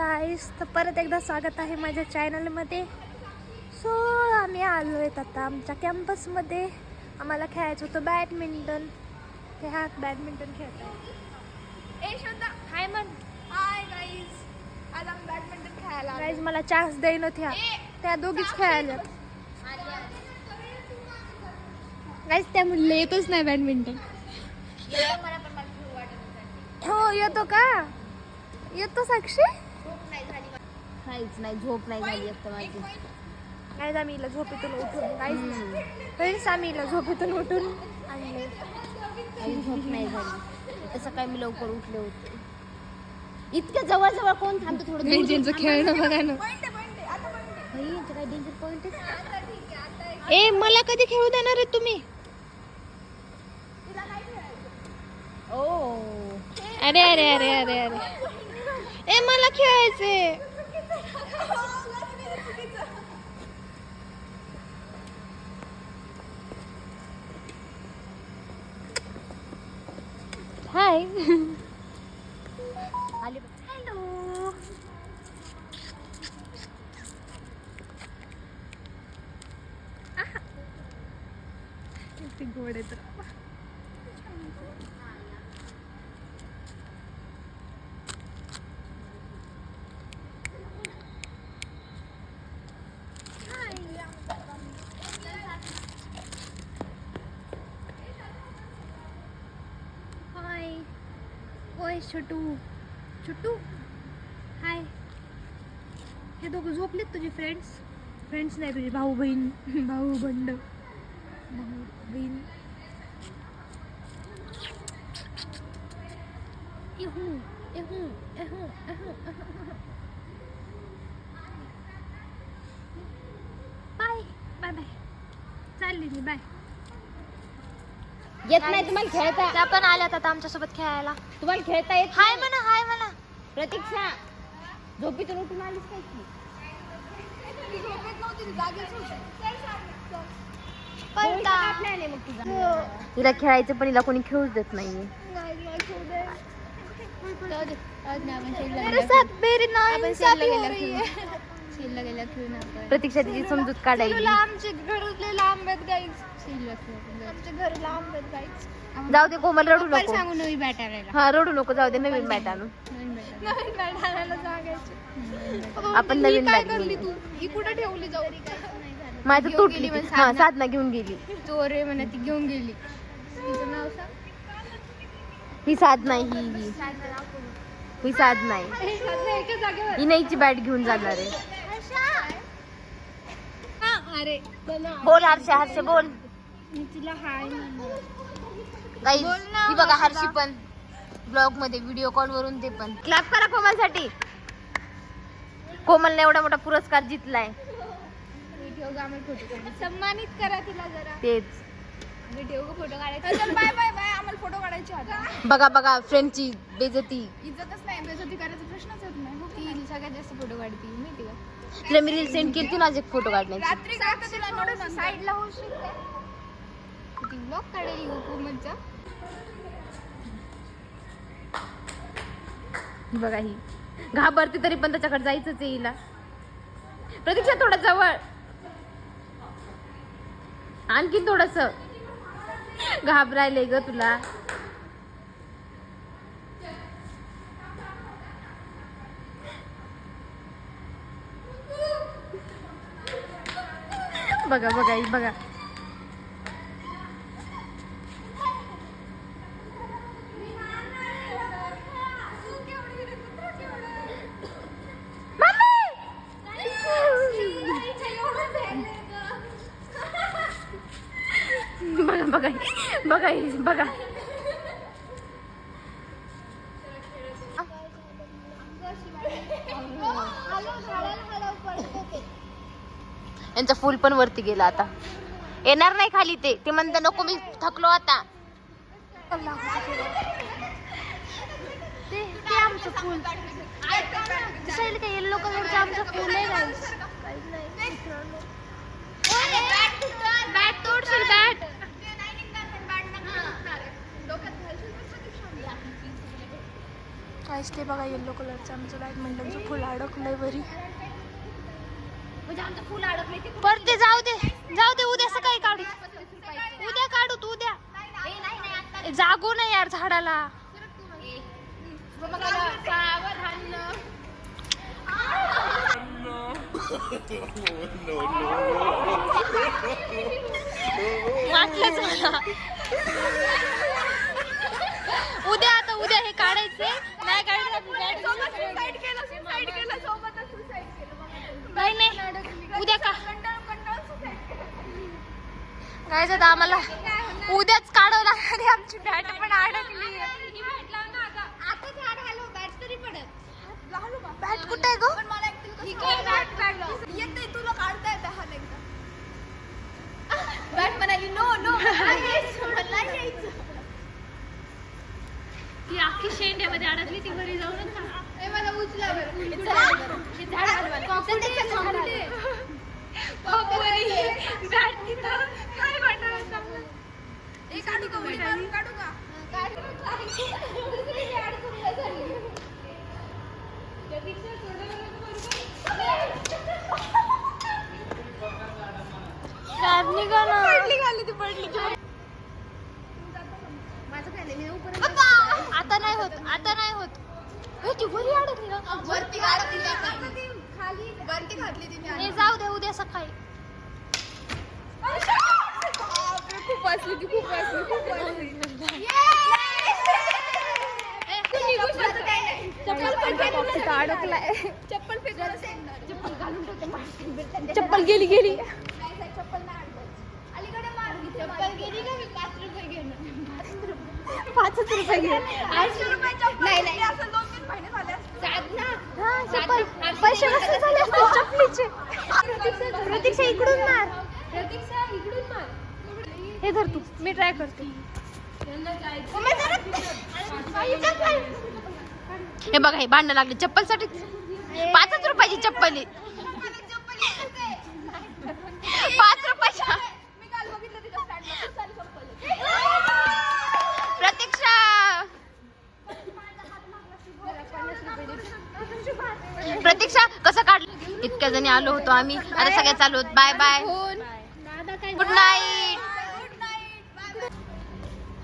गाईस, तर परत एकदा स्वागत आहे माझ्या चॅनलमध्ये. सो आम्ही आलो आहेत आता आमच्या कॅम्पसमध्ये. आम्हाला खेळायचं होतं बॅडमिंटन. ते हा बॅडमिंटन खेळत आहे. ए श्रद्धा, हाय म्हण. हाय गाईस, आज आम्ही बॅडमिंटन खेळायला. गाईस मला चान्स देईन होत्या, त्या दोघीच खेळायला. गाईस त्या म्हणले येतच नाही बॅडमिंटन. हो येतो का? येतो साक्षी? काहीच नाही, झोप नाही झाली एकतर माझी. गाईस आम्ही हिला झोपेतून उठून फ्रेंड्स आम्ही हिला झोपेतून उठून आणले. काही झोप नाही झाली. तर सकाळी मी लवकर उठले होते. इतक्या जवळ जवळ कोण थांबतो? थोडं डेंजरचं खेळणं बघा ना. काय डेंजर पॉइंट आहे? ए मला कधी खेळू देणार आहे तुम्ही? ओ अरे अरे अरे अरे अरे ए मला खेळायचे. Hi hello. किती गोड आहे तर. हाय ओय छोटू छोटू हाय. हे दोघं झोपलेत तुझे फ्रेंड्स नाही तुझे भाऊ बहीण भाऊ बहीण. बाय बाय बाय चालली मी. बाय. येत नाही तुम्हाला खेळता? त्या पण आल्यात आता आमच्यासोबत खेळायला. तुम्हाला खेळता येत? हाय म्हणा हाय म्हणा. प्रतीक्षा झोपेतून उठून आलीस काय की? तिला खेळायचं पण हिला कोणी खेळूच देत नाहीये. प्रतीक्षा तिची समजूत काढायची. आमचे घर लांब आहेत गाईस. आमचे घर लांब आहेत गाईस. जाऊ दे कोमल, रडू नको. सांगू नवी बॅट आणायला. हा रडू नको, जाऊ दे नवीन बॅट आणू. नवीन बॅट आणायला सांगायचे. आपण नवीन काय बॅट करली तू? ही कुठे ठेवली जाऊ? माझं तुटली. हा साधना घेऊन गेली. चोरे म्हणा ती घेऊन गेली. तिचं नाव सांग. ही साधना ही साधना ही नाहीची बॅट घेऊन जाणार आहे. अरे बोल हर्षे बोल. मी तिला हाय गाईस ही बघा हर्षी पण ब्लॉग मध्ये व्हिडिओ कॉल वरून ते पण. क्लॅप करा कोमल साठी. कोमलने एवढा मोठा पुरस्कार जितलाय. सन्मानित करा तिला जरा. तेच व्हिडिओ फोटो काढायचा. Bye bye bye. आम्हाला फोटो काढायचे आता. बघा फ्रेंडची बेइज्जती. इज्जतच नाही. बेइज्जती करायचा प्रश्नच येत नाही. ती सगळ्यात जास्त फोटो काढते माहिती का? तुला मी रील सेंड केली ना एक फोटो काढण्याची. रात्री काय तुला थोडं साईडला होशील का? ती ब्लॉग काढेल हुकूमतचा. बघा ही घाबरते तरी पण त्याच्याकडे जायचंच आहे हिला. प्रतीक्षा थोडं जवळ आणखी थोडस. घाबरायले ग तुला. बघा ही बघा. बघा यांचा फुल पण वरती गेला. आता येणार नाही खाली. ते म्हणते नको मी थकलो आता. ते आमचं फुल दिसायला काय येल्लो कलरचं आमचं फुल आहे गाईस. Bat तोडशील bat. काहीच ते बघा येल्लो कलरचं आमचं बॅडमिंटनचं फुल अडकलंय वरी. म्हणजे आमचं फुल अडकले ते पर ते जाऊ दे उद्या सकाळी काढू. उद्या काढू तू उद्या. जागू नाही यार झाडाला. वाटलंच मला. उद्या हे काढायचे नाही नाही उद्या का काय जात आम्हाला उद्याच काढावं लागणार. आमची बॅट पण अडकली. बॅट कुठे आहे गो? तुला काढता येतं हा एकदा बॅट म्हणाली नो ती अख्खी शेंड्यामध्ये अडकली ती घरी जाऊनच मला उचला काढू का आता नाही होत ती घरी अडकली ना. वरती खाली वरती घातली तिने जाऊ दे उद्या सकाळी. खूप वाचली अडकलाय. चप्पल चप्पल गेली चप्पल नाही अलीकडे मार चप्पल गेली ना. मी 5 रुपये घेणार 5 रुपये घे. 800 रुपये चप्पल नाही असं 2-3 महिने झाले चप्पल पैसे कसे झाले असते चपलीचे. प्रतीक्षा इकडून मार. हे धर तू मी ट्राय करते. हे बघा हे भांडण लागले चप्पलसाठी. 5 रुपयाची चप्पल आहे. 5 रुपयाच्या. मी काल बघितलं तिथं स्टँडला चप्पल प्रतीक्षा प्रतीक्षा कसं काढलं. इतक्या जणी आलो होतो आम्ही. आता सगळ्या चालू होत. Bye bye good night.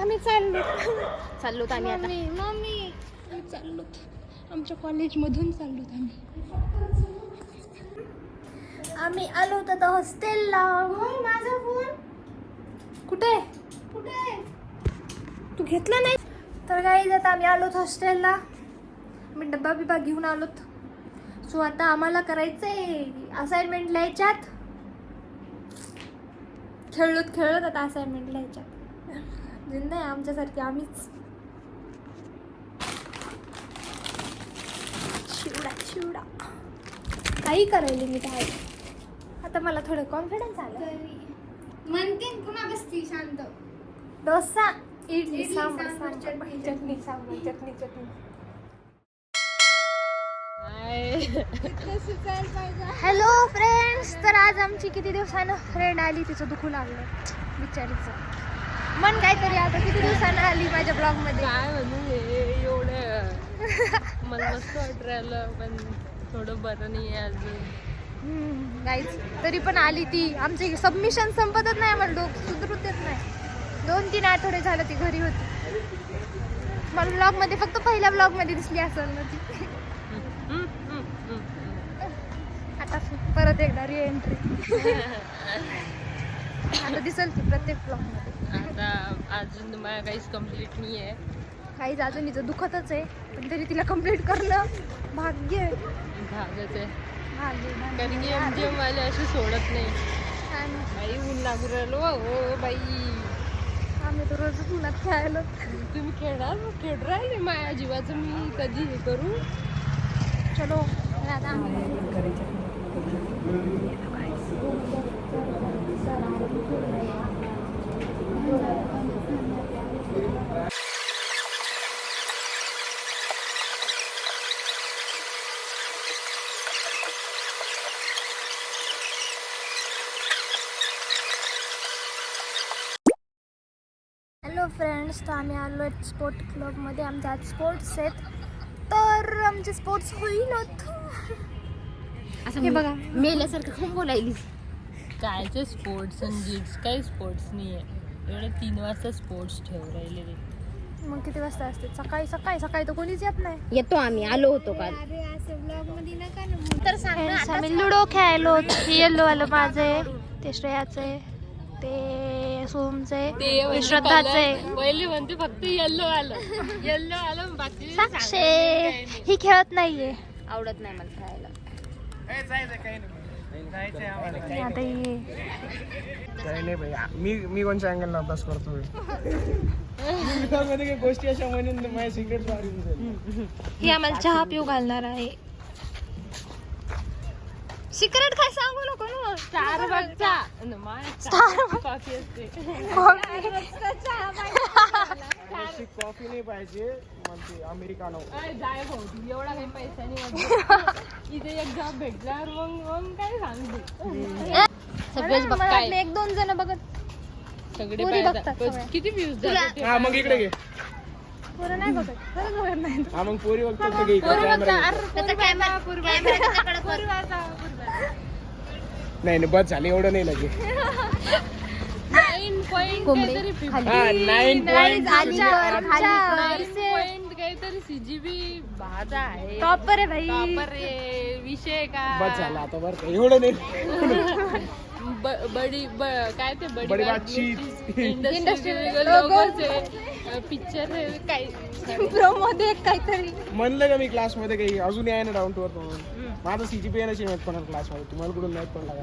आम्ही चाललोत आम्ही आता. मम्मी चाललोत आमच्या कॉलेजमधून चाललोत आम्ही आलो होतो हॉस्टेलला. माझा फोन कुठे तू घेतला नाही तर काही जात आम्ही आलोत हॉस्टेलला. मी डब्बा बिब्बा घेऊन आलोत. सो आता आम्हाला करायचंय असाइनमेंट लिहायच्यात. खेळत आता असाइनमेंट लिहायच्यात. जिंदा आहे आमच्यासारखी आम्हीच. शिवडा काही करायला मी काय. आता मला थोडं कॉन्फिडन्स आलं. म्हणते पुन्हा बसती शांत. डोसा इडली इडली, सांबार सांबार, चटणी. Hello friends. तर आज आमची किती दिवसानं फ्रेंड आली. तिचं दुखू लागलं बिचारीचं मन काहीतरी. आता किती दिवसानं आली माझ्या ब्लॉग मध्ये. काय म्हणू एवढं मला मस्त वाटत राहिलं पण थोडं बरं नाही आहे अजून. गाईच तरी पण आली ती. आमचे सबमिशन संपतच नाही. आम्हाला डोकं सुधरूच देत नाही. 2-3 आठवडे झालं ती घरी होती. मला ब्लॉग मध्ये फक्त पहिल्या ब्लॉग मध्ये दिसली असेल ना ती. आता परत एकदा री एंट्री. आता दिसेल ती प्रत्येक ब्लॉग मध्ये. आता अजून तुम्हाला काहीच कम्प्लीट नाही आहे. काहीच अजून तिचं दुखतच आहे पण तरी तिला कम्प्लीट करणं भाग्य आहे. भागत आहे भाग्य कारण की MGM वाले असे सोडत नाही. आणि बाई ऊन लागू राहिलो हो बाई. आम्ही तर रोजच उन्हात खेळायलो. तुम्ही खेळ राहिले माझ्या जीवाचं मी कधी हे करू. चलो आता हॅलो फ्रेंड्स. तर आम्ही आलो आहेत स्पोर्ट क्लबमध्ये. आमचे आज स्पोर्ट्स आहेत तर आमचे स्पोर्ट्स होईलच. असं हे बघा. मेल्यासारखं खूप बोलायली. कायचे स्पोर्ट्स आणि गिफ्ट, काही स्पोर्ट्स नाही आहे. एवढे 3 वाजता स्पोर्ट्स ठेव राहिले रे. मग किती वाजता असते? सकाळी सकाळी सकाळी तर कोणीच येत नाही. येतो आम्ही, आलो होतो काल. अरे असं ब्लॉग मध्ये नका ना. तर सांग ना, Friends, आता आम्ही लुडो खेळलो. येल्लो आलं माझे, ते श्रेयाचे, ते सोमचे, ते श्रद्धाचे. पहिले म्हणते फक्त येल्लो आलं बाकी साक्षे ही खेळत नाहीये. आवडत नाही मला खेळायला. आणि आता ये काही नाही भाई, मी कोणत्या अँगलला अभ्यास करतोय. मध्ये गोष्टी अशा म्हणून माझ्या सिक्रेट ही आम्हाला चहा पिऊ घालणार आहे. सिक्रेट काय सांगू नको ना. कॉफी असते. कॉफी नाही पाहिजे म्हणते अमेरिकानो. जाय भाऊ, तू एवढा काही पैसा नाही. इथे एक जॉब भेटल्यावर मग काय सांगते. सगळेच मला बघताय. वाटलं 1-2 जण बघत. सगळे पोरी पाहतात. बघतात पण सगळ्या. किती व्ह्यूज झाले? हा मग इकडे घे. पोरं नाही बघत. खरंच बघत नाही. हा मग पोरी बघतात तर घे इकडे कॅमेरा घे. त्याचा कॅमेरा त्याच्याकडे नाही नाही बस झाले, एवढं नाही लगे. 9 पॉईंट काहीतरी 50. हा 9 पॉईंट काहीतरी CGB भाजा आहे. टॉपर आहे भाई. टॉपर आहे. विषय का बस झाला आता बरं का, एवढं नाही. काय ते बडी बातचीत. इंडस्ट्री लोगोच आहे. पिक्चर आहे काही. मध्ये काहीतरी म्हणलं का मी क्लासमध्ये काही अजूनही आहे ना डाऊन टू अर्थ म्हणून. माझा CGPA नाही माहित कोणाला क्लासमध्ये, तुम्हाला कुठून माहित पडला का?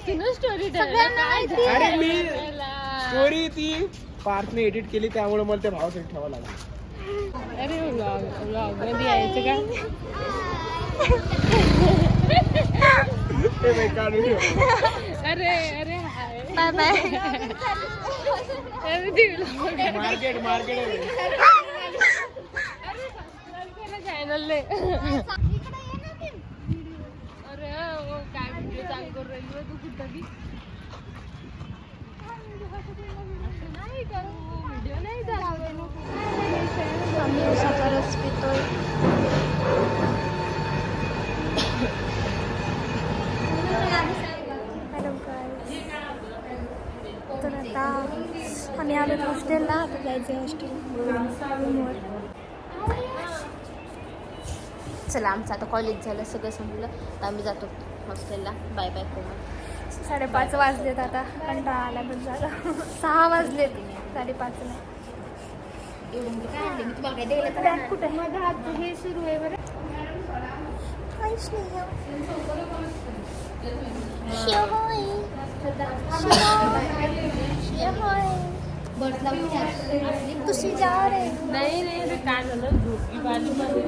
तिनं स्टोरी अरे मी स्टोरी ती पार्थने एडिट केली त्यामुळे मला त्या भावासाठी ठेवावं लागलं. अरे व्लॉग मध्ये यायचं का? ते बाई काढून ठेव. अरे अरे हाय. Bye bye. अरे ती vlog आहे. मार्केट चॅनलले. अरे ओ, काय व्हिडिओ चालू करून राहिली हो तू कुठं बी? असं नाही करू, व्हिडिओ नाही चालू करू. आम्ही उसाचा रस पितोय. Hello guys. तर आता आम्ही आलो हॉस्टेलला. आता जायचं हॉस्टेल. चला, आमचं आता कॉलेज झालं, सगळं संपलं, तर आम्ही जातो हॉस्टेलला. बाय बाय कोमल. 5:30 वाजलेत आता. कंटाळा आला पण झालं. 6 वाजलेत, 5:30 नाही. एवढं मी काय आणले, मी तुम्हाला काय द्यायला तर बॅग कुठे आहे? माझा हात हे सुरू आहे बरं. काहीच नाही आहे. बर्थ लावून तुझी जा रे. नाही रे, काय झालं झोपी बाजूमध्ये